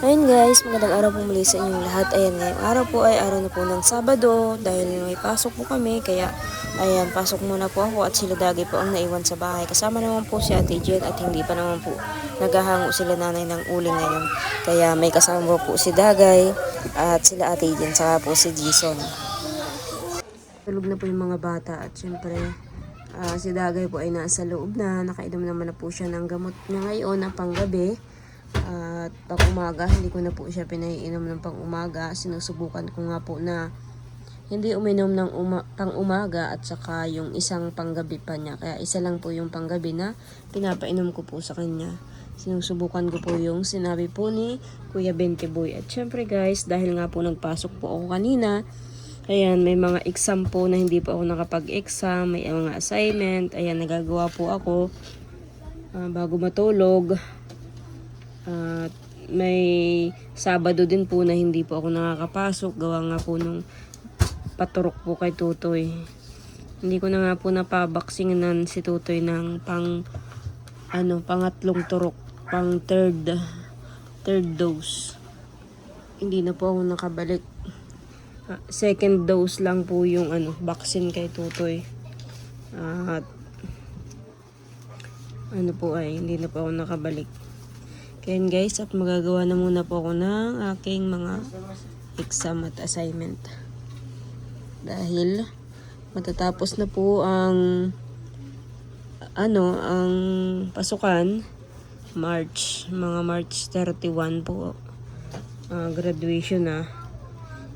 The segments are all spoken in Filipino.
Ayun guys, magandang araw po muli sa inyong lahat. Ayan, ngayong araw po ay araw na po ng Sabado dahil may pasok po kami. Kaya ayan, pasok muna po ako at sila Dagay po ang naiwan sa bahay. Kasama naman po si Ate Jen at hindi pa naman po naghahango sila nanay ng uling ngayon. Kaya may kasama po si Dagay at sila Ate Jen saka po si Jason. Tulog na po yung mga bata at syempre si Dagay po ay nasa loob na. Nakainom naman na po siya ng gamot niya ngayon na panggabi. At pang umaga, hindi ko na po siya pinaiinom ng pang umaga. Sinusubukan ko nga po na hindi uminom ng pang umaga at saka yung isang panggabi pa niya. Kaya isa lang po yung panggabi na pinapainom ko po sa kanya. Sinusubukan ko po yung sinabi po ni Kuya Bente Boy. At syempre guys, dahil nga po nagpasok po ako kanina, ayan, may mga exam po na hindi po ako nakapag-exam. May mga assignment. Ayan, nagagawa po ako bago matulog. At may Sabado din po na hindi po ako nakakapasok. Gawa nga po nung paturok po kay Tutoy. Hindi ko na nga po napabaksingan si Tutoy ng pangatlong turok. Pang third dose. Hindi na po ako nakabalik. Second dose lang po yung vaccine kay Tutoy. At hindi na po ako nakabalik. Kaya guys, at magagawa na muna po ako ng aking mga exam at assignment. Dahil matatapos na po ang pasukan, mga March 31 po, graduation na.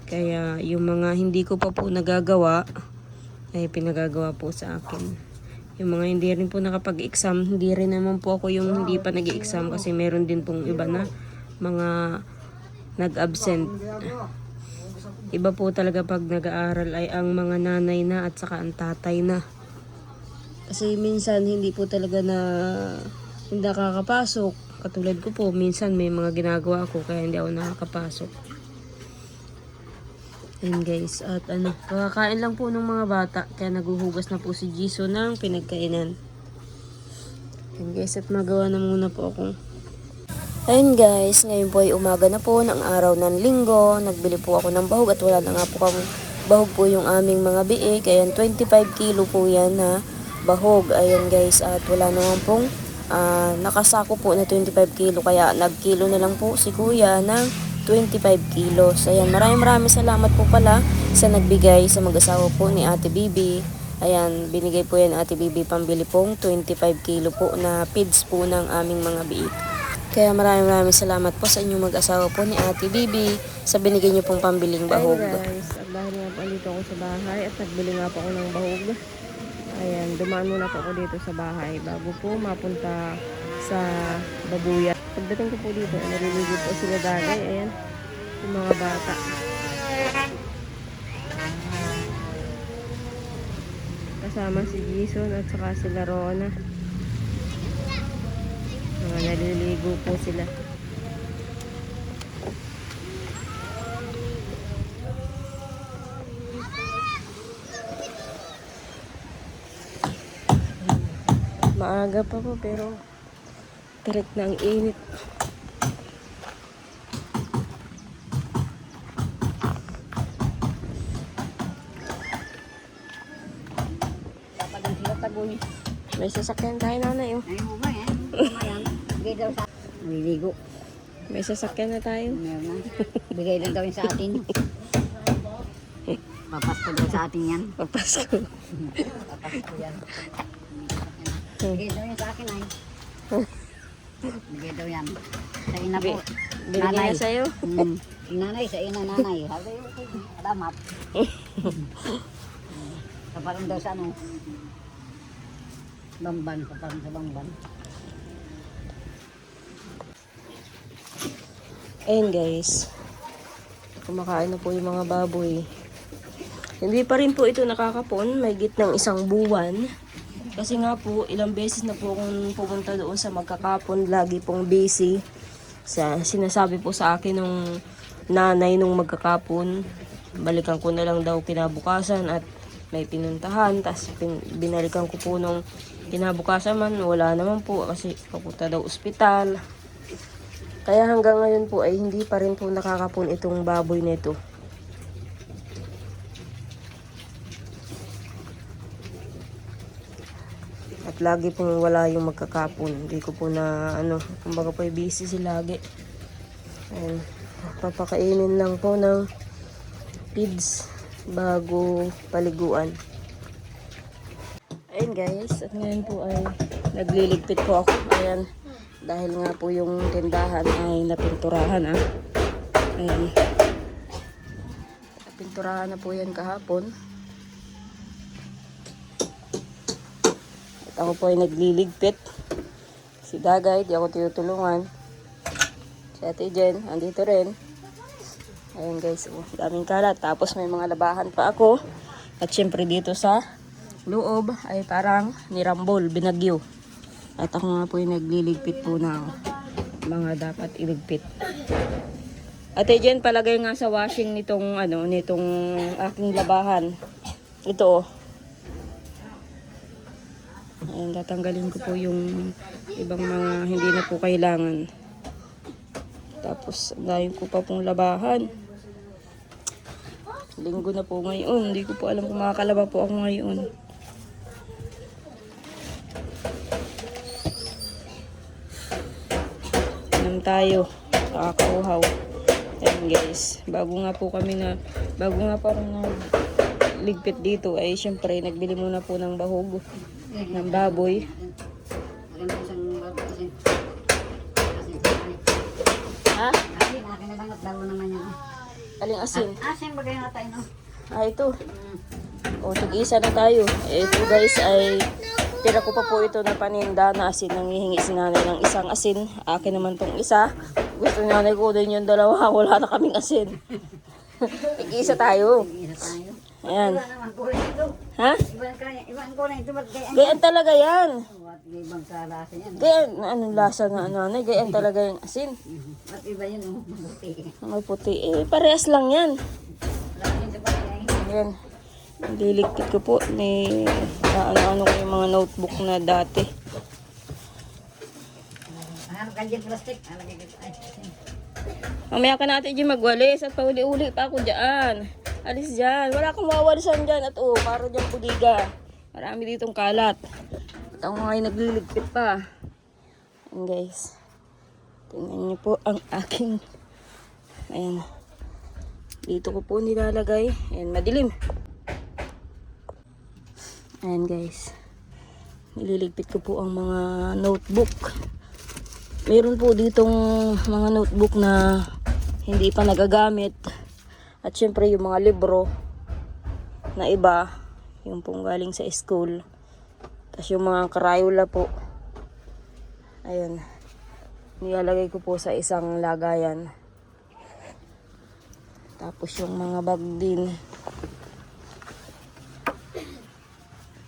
Kaya yung mga hindi ko pa po nagagawa, ay pinagagawa po sa akin. Yung mga hindi rin po nakapag-exam, hindi rin naman po ako yung hindi pa nag-exam kasi meron din pong iba na mga nag-absent. Iba po talaga pag nag-aaral ay ang mga nanay na at saka ang tatay na. Kasi minsan hindi po talaga hindi nakakapasok. Katulad ko po, minsan may mga ginagawa ako kaya hindi ako nakakapasok. Ayan guys, at kakakain lang po ng mga bata, kaya naguhugas na po si Jisoo ng pinagkainan. Ayan guys, at magawa na muna po ako. Ayun guys, ngayon po ay umaga na po ng araw ng linggo. Nagbili po ako ng bahog at wala na nga po kang bahog po yung aming mga biik. Ayan, 25 kilo po yan na bahog. Ayan guys, at wala naman pong nakasako po na 25 kilo. Kaya nagkilo na lang po si kuya ng 25 kilos. Ayan, maraming salamat po pala sa nagbigay sa mag-asawa po ni Ate Bibi. Ayan, binigay po yan Ate Bibi pambili pong 25 kilo po na feeds po ng aming mga biik. Kaya maraming salamat po sa inyong mag-asawa po ni Ate Bibi sa binigay niyo pong pambiling bahog. Hey guys, at dahil nga po dito ako sa bahay at nagbili nga po ako ng bahog. Ayan, dumaan muna po ako dito sa bahay bago po mapunta sa babuyan. Pagdating ko po dito, naliligo po sila Dagay. Ayan, yung mga bata. Kasama si Jason at saka sila Rona. Naliligo po sila. Maaga pa po pero tirik na ang init. May sasakyan tayo nanay. Ay mo ba yan? Bigay daw sa naliligo. May sasakyan na tayo. Meron na. Bigay lang daw yun sa atin. Papasko daw sa atin yan. Papasko. Papasko yan. Bigay daw yan sa akin ay. Bigay daw yan. Sa ina po. Binigay na sa'yo? Nanay, sa ina nanay. Sabi ko, alamat. Kapalang daw sa Bamban, kapalang sa Bamban. Ayun guys. Kumakain na po yung mga baboy. Hindi pa rin po ito nakakapon. May gitnang isang buwan. Kasi nga po, ilang beses na po akong pumunta doon sa magkakapon. Lagi pong busy. Sinasabi po sa akin nung nanay nung magkakapon. Balikan ko na lang daw kinabukasan at may pinuntahan. Tapos binalikan ko po nung kinabukasan man. Wala naman po kasi papunta daw ospital. Kaya hanggang ngayon po ay hindi pa rin po nakakapon itong baboy nito. At lagi pong wala yung magkakapon. Hindi ko po na kumbaga po busy si lagi. Ayan. Papakainin lang po ng feeds bago paliguan. Ayan guys, at ngayon po ay nagliligpit po ako. Ayan, dahil nga po yung tindahan ay napinturahan Ayan. Napinturahan na po yan kahapon. At ako po ay nagliligpit. Si Dagay, di ako tinutulungan. Si Ate Jen, andito rin. Ayan guys, daming kalat. Tapos may mga labahan pa ako. At syempre dito sa loob ay parang nirambol, binagyo. At ako nga po yung nagliligpit po ng mga dapat iligpit. Ate Jen, palagay nga sa washing nitong aking labahan. Ito Ayan, tatanggalin ko po yung ibang mga hindi na po kailangan. Tapos, dahil ko pa pong labahan. Linggo na po ngayon. Hindi ko po alam kung makakalaba po ako ngayon. Alam tayo. Nakakauhaw. Ayan guys. Bago nga po akong ligpit dito ay syempre nagbili muna po ng bahog ng baboy. Ha? Akin na lang at daw naman yan. Aling asin? Asin ba kayo natin, no? Ito. O, tig-isa na tayo. Ito guys ay tira ko pa po ito na paninda na asin. Nangihingi si nanay ng isang asin. Akin naman tong isa. Gusto ni nanay ko din yung dalawa. Wala na kaming asin. Tig-isa tayo. Isa tayo. Ayan. Iba naman kulay ito. Ha? Ibang kulay ito. Ba't kaya? Gayaan talaga yan. Ba't ibang kalasa yan? Gayaan, anong lasa na nanay? Gayaan talaga yung asin. Ba't iba yun? Mabuti. Ang puti. Parehas lang yan. Wala rin ito ba yan? Ayan. Liligpit ko po ni ano ko yung mga notebook na dati. Hanap ka dyan plastic. Alagay ka. Ay, Mamaya ka natin dyan magwalis at pauli-uli pa ako dyan. Alis dyan. Wala kang mawalisan dyan. At para dyan puliga. Marami ditong kalat. At ako nga yung nagliligpit pa. Ayan guys. Tingnan niyo po ang aking. Ayan. Dito ko po nilalagay. Ayan, madilim. Ayan guys. Nililigpit ko po ang mga notebook. Meron po ditong mga notebook na hindi pa nagagamit. At syempre yung mga libro na iba, yung pong galing sa school. Tapos yung mga Crayola po. Ayun. Nilalagay ko po sa isang lagayan. Tapos yung mga bag din.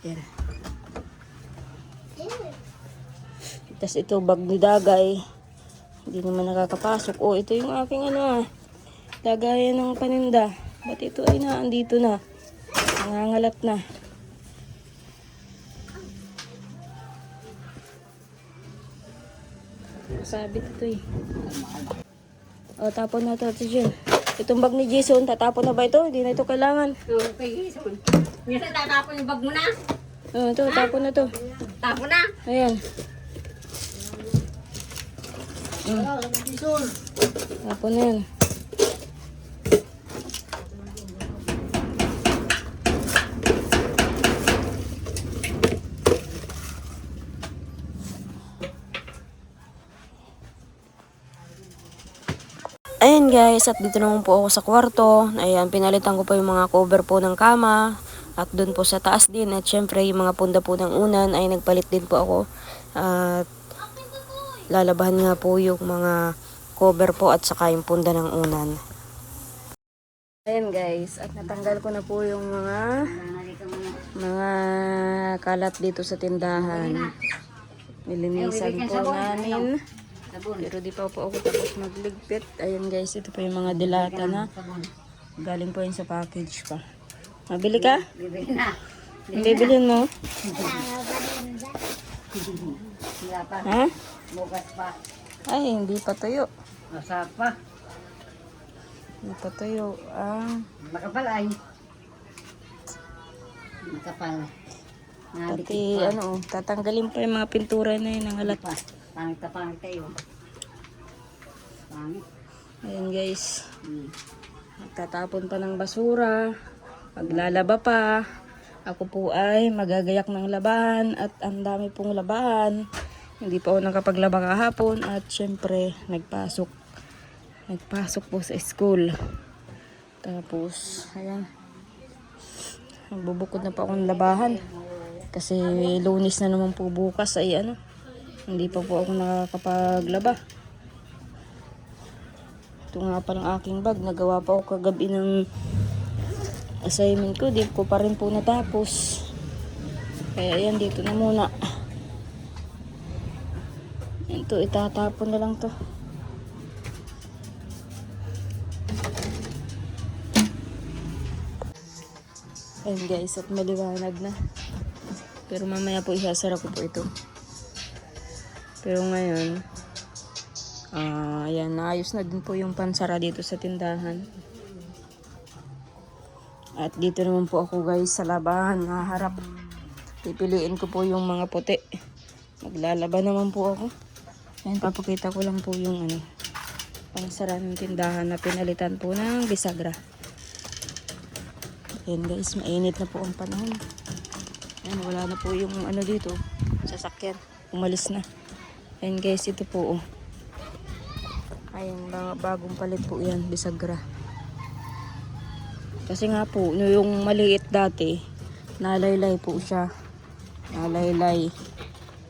Ayan. Tapos ito bag ni Dagay. Hindi naman nakakapasok. Ito yung aking lagayan ng paninda. Ba't ito ay naandito na? Nangangalat na. Sabit ito eh. Tapon na ito. Itong bag ni Jason, tatapon na ba ito? Hindi na ito kailangan. okay. Minsan tatapon yung bag mo na. Ito, tapon na ito. Tapon na. Ayan. Tapon na yan. Ayan guys, at dito naman po ako sa kwarto. Ayan, pinalitan ko po yung mga cover po ng kama. At doon po sa taas din. At syempre yung mga punda po ng unan ay nagpalit din po ako. At lalabahan nga po yung mga cover po at saka yung punda ng unan. Ayan guys, at natanggal ko na po yung mga kalat dito sa tindahan. Nilinisan po namin. Pero di pa po ako tapos magligpit. Ayan guys, ito po yung mga dilata na. Galing po yun sa package pa. Mabili ka? Bibili na. Bibilin mo? Wala pa. Ha? Bukas pa. Ay, hindi pa tuyo. Masarap pa. Hindi pa tuyo. Ah, Makapal ay. Makapal. Nadikit pati pa. ano, tatanggalin pa yung mga pintura na yun ng halat. Pa. Pangit na pangit tayo. Pangit. Ayan guys, Hmm. magtatapon pa ng basura, maglalaba pa. Ako po ay magagayak ng labahan at ang dami pong labahan. Hindi pa ako nakapaglaba kahapon at syempre nagpasok. Nagpasok po sa school. Tapos, ayan. Nagbubukod na pa akong labahan. Kasi Lunes na naman po bukas ay ano. Hindi pa po ako nakakapaglaba. Ito nga pa ng aking bag. Nagawa pa ako kagabi ng assignment ko. Di ko pa rin po natapos. Kaya ayan, dito na muna. Ito, itatapon na lang to. Ayan guys, at maliwanag na. Pero mamaya po isasara ko po ito. Pero ngayon, ayan, naayos na din po yung pansara dito sa tindahan. At dito naman po ako guys sa labahan, naharap. Pipiliin ko po yung mga puti. Maglalaba naman po ako. Ayan, papakita ko lang po yung ano, pansara ng tindahan na pinalitan po ng bisagra. Ayan guys, mainit na po ang panahon. Ayan, wala na po yung ano dito, sasakyan. Umalis na. Ayan guys, ito po. Oh. Ayan, bagong palit po yan, bisagra. Kasi nga po, yung maliit dati, nalaylay po siya. Nalaylay.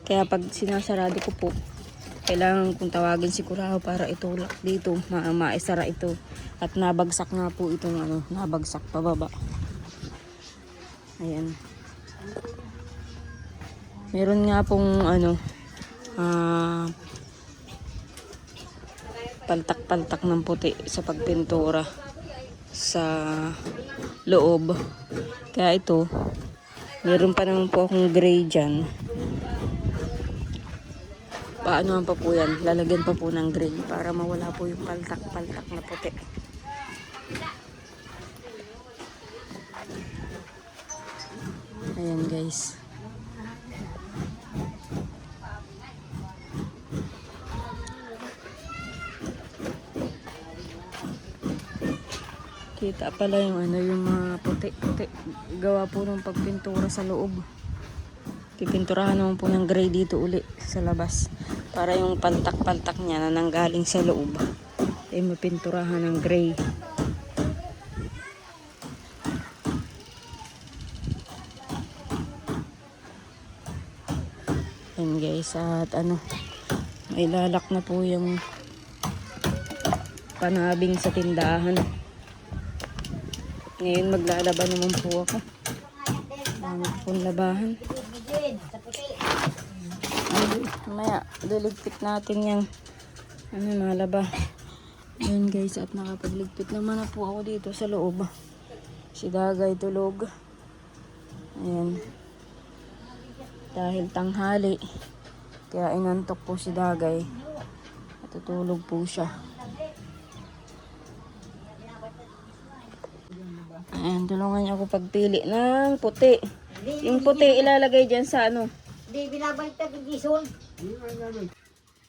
Kaya pag sinasarado ko po, kailangan kong tawagin si Kuraho para itulak dito, maisara ito. At nabagsak nga po itong ano, nabagsak pababa. Ayan. Meron nga pong ano, paltak-paltak ng puti sa pagpintura sa loob. Kaya ito, meron pa naman po akong gray dyan. Paano pa po yan? Lalagyan pa po ng gray para mawala po yung paltak-paltak na puti. Ayan guys. Kita pala yung ano, yung mga puti-puti. Gawa po ng pagpintura sa loob. Pipinturahan naman po ng gray dito uli sa labas. Para yung paltak-paltak niya na nanggaling sa loob ay mapinturahan ng gray. Ayan guys, at ano, may lalak na po yung panabing sa tindahan. Ngayon maglalaba naman po ako. Dami pong labahan. Mamaya, liligpit natin yung ano, malaba. Ayan guys, at nakapagligpit naman na po ako dito sa loob. Si Dagay tulog. Ayan. Dahil tanghali, kaya inantok po si Dagay. At tutulog po siya. Ayan, tulungan niya ako pagpili ng puti. Yung puti ilalagay dyan sa ano. Hindi, binabaliktad yung gison.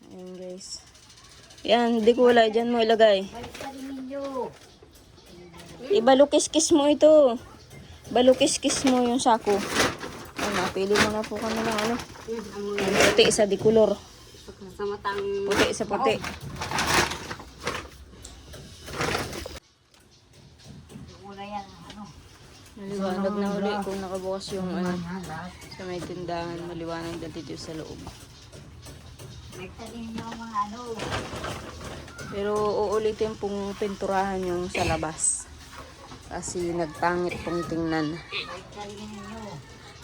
Ayan guys. Yan, di ko wala dyan mo ilagay. Baliktad yung ninyo. Ibalukis-kis mo ito. Balukis-kis mo yung sako. Ayan, pili mo na po kami ng ano. Yung puti sa dikulor. Sa matang... Puti sa puti. Mula yan, ano. Maliwanag na uli kung nakabukas yung ano. Sa may tindahan, maliwanag na dito sa loob. Baliktad yung mga ano. Pero uulitin pong pinturahan yung sa labas. Kasi nagpangit pong tingnan. Baliktad yung ninyo.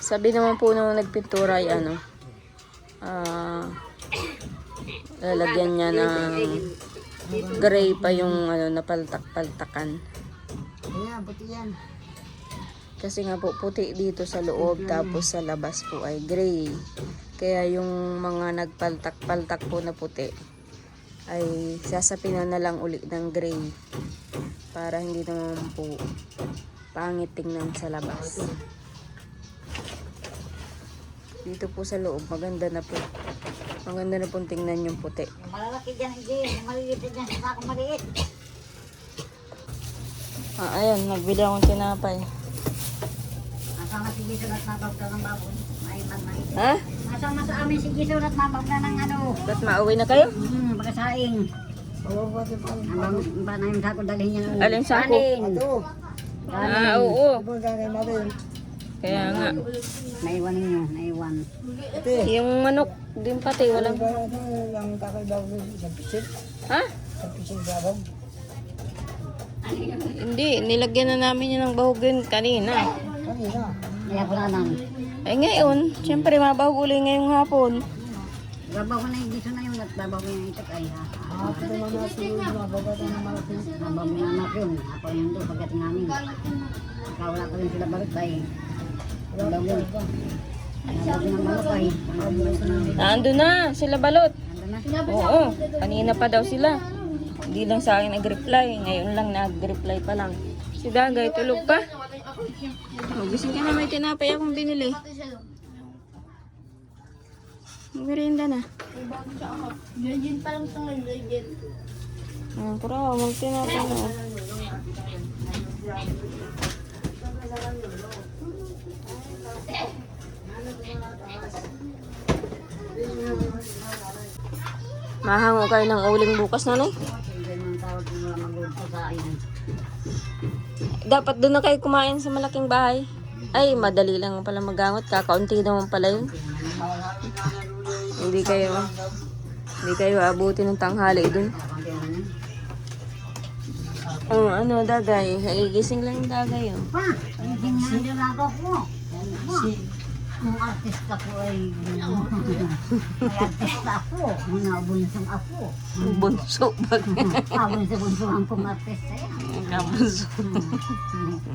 Sabi naman po nung nagpintura ay ano, lalagyan niya ng gray pa yung ano, napaltak-paltakan. Ayan, puti yan. Kasi nga po puti dito sa loob, tapos sa labas po ay gray. Kaya yung mga nagpaltak-paltak po na puti, ay sasapinan na lang uli ng gray para hindi naman po pangit tingnan sa labas. Dito po sa loob, maganda na po. Maganda na pong tingnan yung puti. Yung malalaki dyan, hindi. Yung maliit dyan, sa sakong maliit. Ayan, nagbili akong tinapay. Nasama si Gisel at nabagda ng baboy. Ay, maliit. Ha? Nasama sa amin si Gisel at nabagda ng ano. Ba't mauwi na kayo? Pagkasaing. Ang ba na yung sako dalhin niya. Alin sako? Oo. Kaya nga. Naiwan ninyo, naiwan. Yung manok din pati, walang... Ha? Hindi, nilagyan na namin yun ng bahog yun kanina. Kaya ko na nang. Ay ngayon, syempre mabahog uli ngayong hapon. Babaw ko na yung Gisel na yun at babaw ko yung itak ay ha. Babaw mo yung anak yun. Ako yun doon pagdating namin. Nakawala ko rin sila balot ay. Babaw yun. Babaw yun ang balot ay. Nandun na, sila balot. Ando na. Oo, kanina pa daw sila. Hindi lang sa akin nag-reply. Ngayon lang nag-reply pa lang. Si Dagay, tulog pa? Oh, gising ka na, may tinapay akong binili. Merienda na. Legend pa lang sa ngayon, legend. Pura, mag-tinapay na. Mahango kayo ng uling bukas, nanay? Ganyan ang tawag ko mula magluto sa akin. Dapat doon na kayo kumain sa malaking bahay. Ay, madali lang pala magangot. Kakaunti naman pala yun. Hindi kayo abutin ng tanghali doon. Oh, ano, Dagay? Nagigising lang yung Dagay, oh. Pa, hindi nga nilaga ko. Kung artista ko ay may artista ako. Bunsong ako. Bunso ba? Bunso ang kong artista yan. Bunso.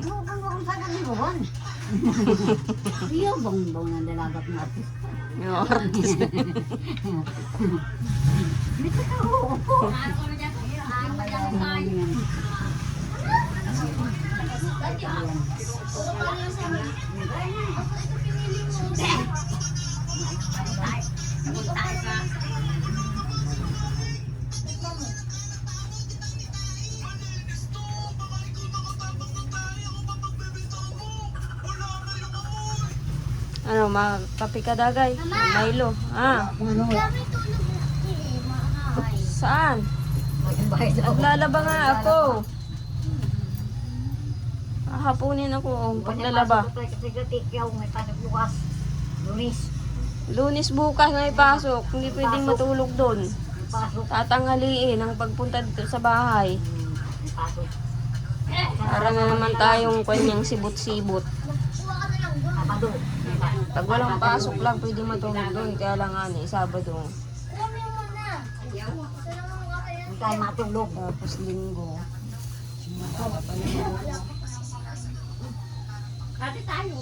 Huwag akong sa kaniluan. Iyo bang na dalagat ng artista. Yung artist. Dito ka upo. Ano, makapi ka, Dagay? Milo. Ah, saan? Naglalaba nga ako. Hapunin ako, paglalaba. May pasok bukas. Lunis. Lunes bukas na ipasok. Hindi pwedeng matulog doon. May pasok. Tatanghaliin ang pagpunta dito sa bahay. May pasok. Para na naman tayong kanyang sibot-sibot. Sabado. May pasok. Pag walang pasok lang, pwede matulog doon. Kaya lang nga Sabado. Hindi tayo matulog. Tapos Linggo. Ate tayo.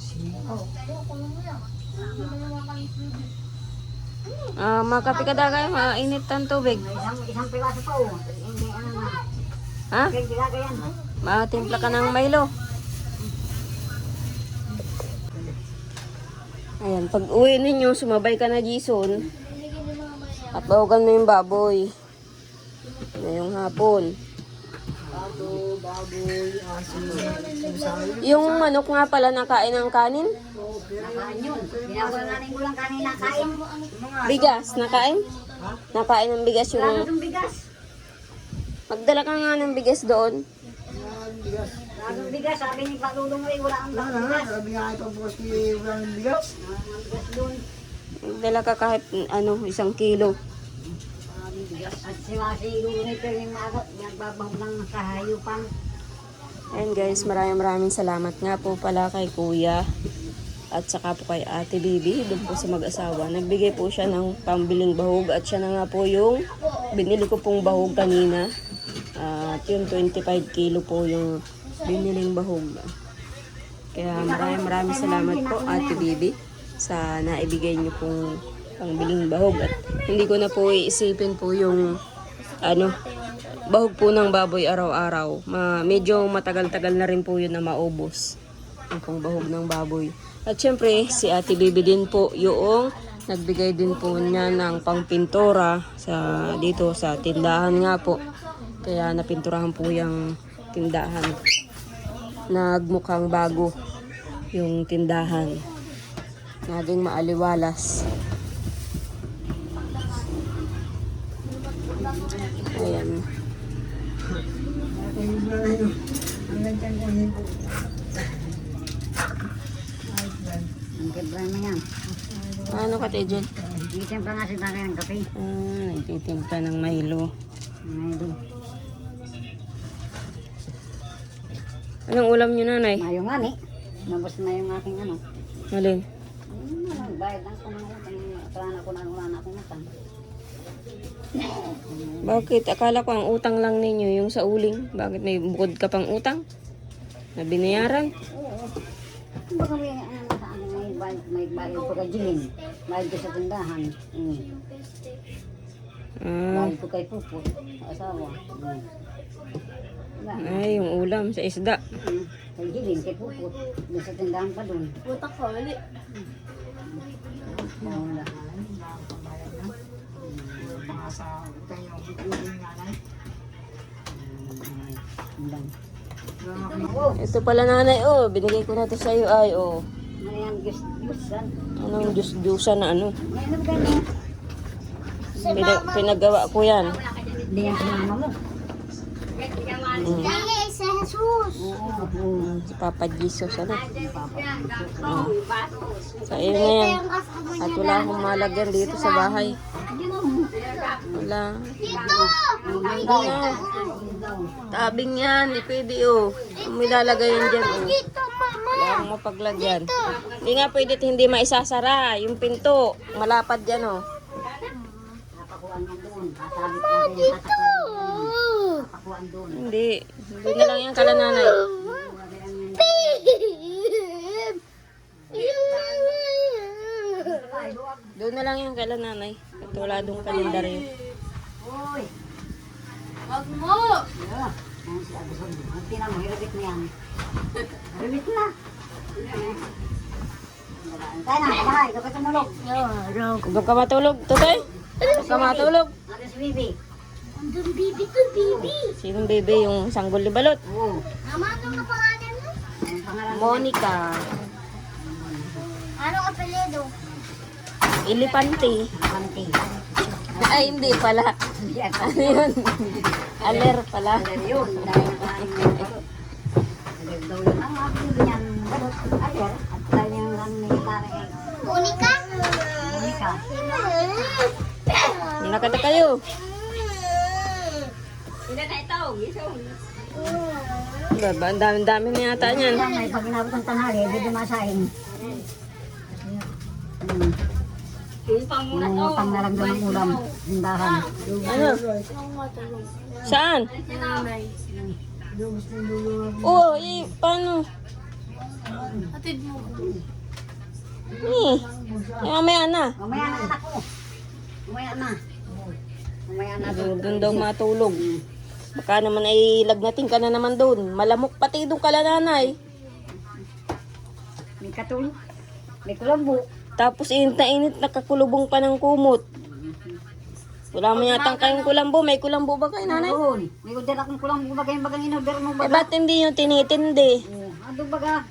Makapi ka, Dagay, mainit ang tubig. Isang piraso pa oh. Hindi ano na. Ha? Kaya dilaga yan. Matimpla ka ng Milo. Ayan, pag uwi ninyo, sumabay ka na, Jason. At bawagan mo yung baboy. Ngayong hapon. Yung manok nga pala nakain ng kanin. Nakain yun. Ginagawa natin ko lang kanina kain. Bigas, nakain? Nakain ng bigas Wala na yung... itong bigas. Magdala ka nga ng bigas doon. Wala itong bigas. Sabi ni Patulong ay wala ang bigas. Sabi nga ito po si walang bigas. Wala ang bigas doon. Magdala ka kahit 1 kilo. At si Lulong ito yung magot. Nagbabaw ng kahayupan. Ayan guys, maraming salamat nga po pala kay Kuya at saka po kay Ate Bibi doon po sa mag-asawa. Nagbigay po siya ng pambiling bahog at siya na nga po yung binili ko pong bahog kanina. At yung 25 kilo po yung biniling bahog. Kaya maraming salamat po Ate Bibi sa naibigay niyo pong pangbiling bahog at hindi ko na po iisipin po yung ano, bahog po ng baboy araw-araw. Medyo matagal-tagal na rin po yun na maubos. Yung pong bahog ng baboy. At syempre, si Ate Bibi din po yung nagbigay din po niya ng pangpintura dito sa tindahan nga po. Kaya napinturahan po yung tindahan. Nagmukhang bago yung tindahan. Naging maaliwalas. Ayan. Ang kebra na yan. Ano ka, Tejel? Isin pa nga si Tanay ng kape. Nagtitimpla ng Milo. Ngayon. Anong ulam niyo, nanay? Mayo nga ni. Nabos na yung aking ano. Alin? Bayad lang ko ng utang. Wala na akong utang. Bakit? Akala ko ang utang lang ninyo yung sa uling. Bakit may bukod ka pang utang? Na binayaran? Oo. Baka may ano sa akin may bayad ko kay Jilin. Bayad ko sa tindahan. Bayad ko kay Puput. Asawa. Ay, yung ulam sa isda. Kay Jilin, kay Puput. Doon sa tindahan pa doon. Putak ko, wali. Wala. Sa utang yung bibigyan nanay. Ito pala, nanay, oh. Binigay ko na ito sa'yo. Ay, oh. Ano yan, Gusan? Anong juice na ano? Ano ba yan? Pinagawa ko yan. Hindi yan si mama mo. Dali, sa Jesus. Si Papa Jesus, ano? Sa iyo na yan. At wala akong malagyan dito sa bahay. Wala. Dito! Tabing yan, di pwede, oh. Kung may lalagay yan dyan, oh. Dito, mama! Wala akong mapaglagyan. Hindi nga pwede hindi maisasara. Yung pinto, malapad yan, oh. Napakuan yan doon. Kasabit natin yung tataklan. Napakuan doon. Hindi. Doon na lang yan kala nanay. Doon na lang yan kala nanay. At wala doon kalendaryo. Uy! Wag mo! Yeah. Ayan si Agusod. Ang tinan mo, hirabit mo yan. Hirabit na. Tayo na, bahay. Kapag tumulog. Huwag ka matulog, tutoy. Huwag ka matulog. Ano si Bibi? Andun, bibi to, bibi. Sinong bebe yung sanggol ni Balot? Oo. Mama, anong pangalan mo? Ang pangalan mo? Monica. Anong apelido? Elepante. Panti. Ay, hindi pala. Hindi ako. Ano yun? Aler pala. Alam yun. Dahil nakain mo yung balot. Alam daw yun. Ang apelido niyan, balot. Ayer. At dahil yung lang ni Tare. Monica? Monica. Nakata kayo. Diba, ang dami-dami na yata niyan. Yan, may pag inabot ng tanghali, hindi dumasahin. Pang na lang doon ng ulam. Tindahan. Ano? Saan? Nanay. Oo, paano? Atid mo. Mamaya na. Mamaya na anak ko. Mamaya na. Mamaya na Doon daw matulog. Baka naman ay lagnatin ka na naman doon. Malamok pati doon kala nanay. May katulog. May kulambo. Tapos init na init, nakakulubong pa ng kumot. Wala mo yatang kayong kulambo. May kulambo ba kayo, nanay? Doon. May order akong kulambo. Bagay bagang in-order mo Eh, baga. ba't hindi nyo tinitindi? Ano baga?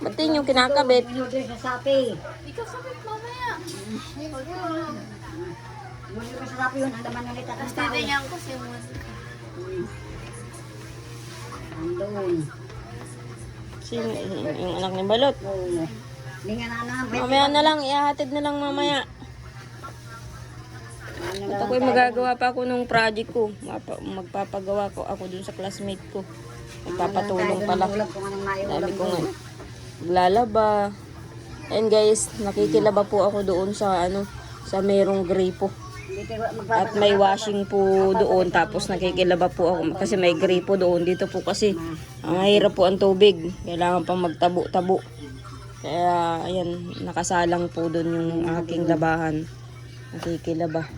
Ba't hindi nyo kinakabit? In-order sa Shopee. Ikaw sabit mamaya. In-order ko sa Shopee yun. Ang laman ulit at ang tao. Titigyan ko si Monica. Andun. Sino? Yung anak ni Balot. Oo. Hindi nga na. Mamaya na lang, ihahatid na lang mamaya. At ako'y magagawa pa ako ng project ko. Magpapagawa ko ako dun sa classmate ko. Magpapatulong pala. Sabi ko nga, maglalaba. And guys, nakikilaba po ako doon sa sa merong gripo. At may washing po doon. Tapos nakikilaba po ako kasi may gripo doon. Dito po kasi ang hirap po ang tubig. Kailangan pang magtabo-tabo. Kaya ayan, nakasalang po doon yung aking labahan. Nakikilaba.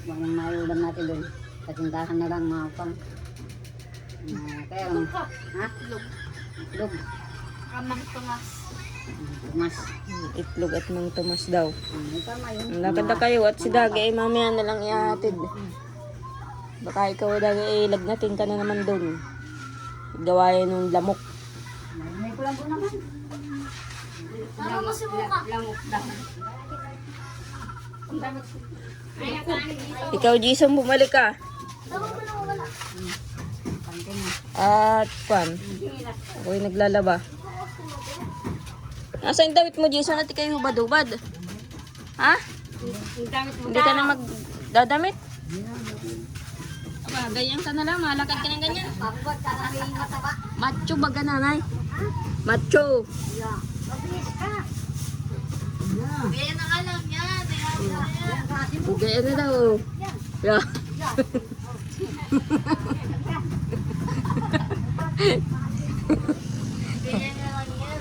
Yung mayulam natin doon. Katindahan na lang mga pang. Kaya lang, ha? Itlog. Itlog. Kamang tungas. Mas. Itlog at Mang Tomas daw. Tama yun. Lakad na kayo at si Dagi ay mamaya na lang ihatid. Baka ikaw Dagi ay lagnatin ka na naman doon. Gawain ng lamok. May kulang po naman. Tama mo si Muka. Lamok daw. Ikaw Jason bumalik ka. Tama mo na wala. Pantin mo. At pan. Ako'y naglalaba. Nasaan yung damit mo Jason at ikaw hubad-hubad? Ha? Hindi ka na magdadamit? Aba, ganyan ka na lang. Malakad ka ng ganyan. Pagod ka na rin mataba. Macho baga nanay. Macho. Mabilis ka. Kaya na ka lang yan. Bugay na daw. Yeah. Kaya na lang yan.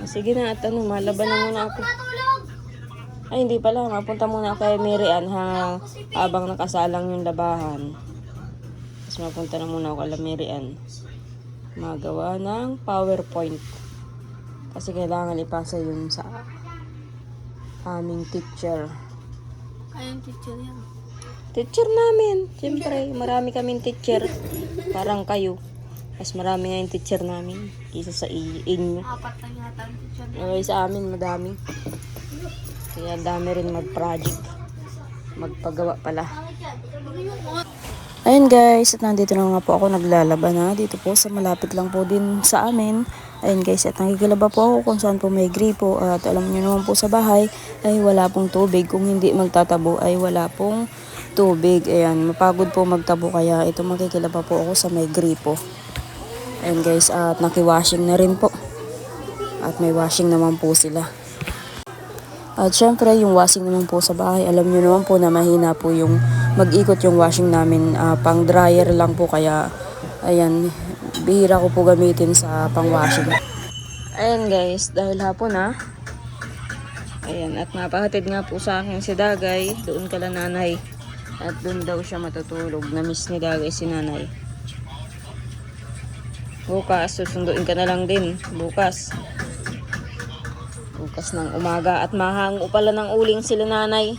Sige na at ano, malaban na muna ako. Matulog! Ay, hindi pala. Mapunta muna kay Mary Ann habang nakasalang yung labahan. Tapos mapunta na muna ako kay Mary Ann. Magawa ng PowerPoint. Kasi kailangan ipasa yun sa aming teacher. Kayang teacher yan. Teacher namin. Siyempre, marami kaming teacher. Parang kayo. Mas marami nga yung teacher namin. Kisa sa inyo. 4 lang yata ang teacher yan. Okay, sa amin madami. Kaya dami rin mag-project. Magpagawa pala. Ayun guys, at nandito na nga po ako naglalaba na. Dito po sa malapit lang po din sa amin. Ayun guys, at nakikilaba po ako kung saan po may gripo. At alam niyo naman po sa bahay ay wala pong tubig. Kung hindi magtatabo ay wala pong tubig. Ayan, mapagod po magtabo kaya ito makikilaba po ako sa may gripo. Ayun guys, at naki-washing na rin po. At may washing naman po sila. At syempre, yung washing naman po sa bahay, alam nyo naman po na mahina po yung mag-ikot yung washing namin. Pang dryer lang po kaya, ayan, bihira ko po gamitin sa pang washing. Ayan guys, dahil hapon na. Ayan, at napahatid nga po sa akin si Dagay. Doon kala nanay. At doon daw siya matutulog. Na-miss ni Dagay si nanay. Bukas, susunduin ka na lang din. Bukas ng umaga. At mahango pala ng uling sila nanay.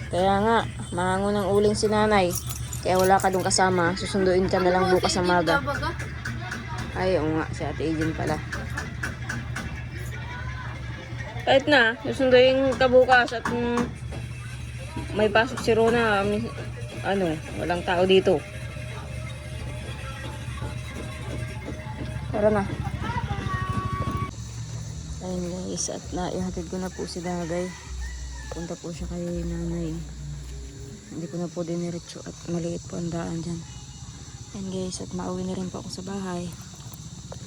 Kaya nga, mahango ng uling si nanay. Kaya wala ka doon kasama. Susunduin ka na lang bukas ng umaga. Baga. Ay, oo nga. Si Ate Ejin pala. Kahit na, susunduin ka bukas at may pasok si Rona. Walang tao dito. Tara na. Ayun guys, at naihatid ko na po si Dagay. Punta po siya kay nanay. Hindi ko na po diniretso at maliit po ang daan dyan. Ayun guys, at mauwi na rin po ako sa bahay.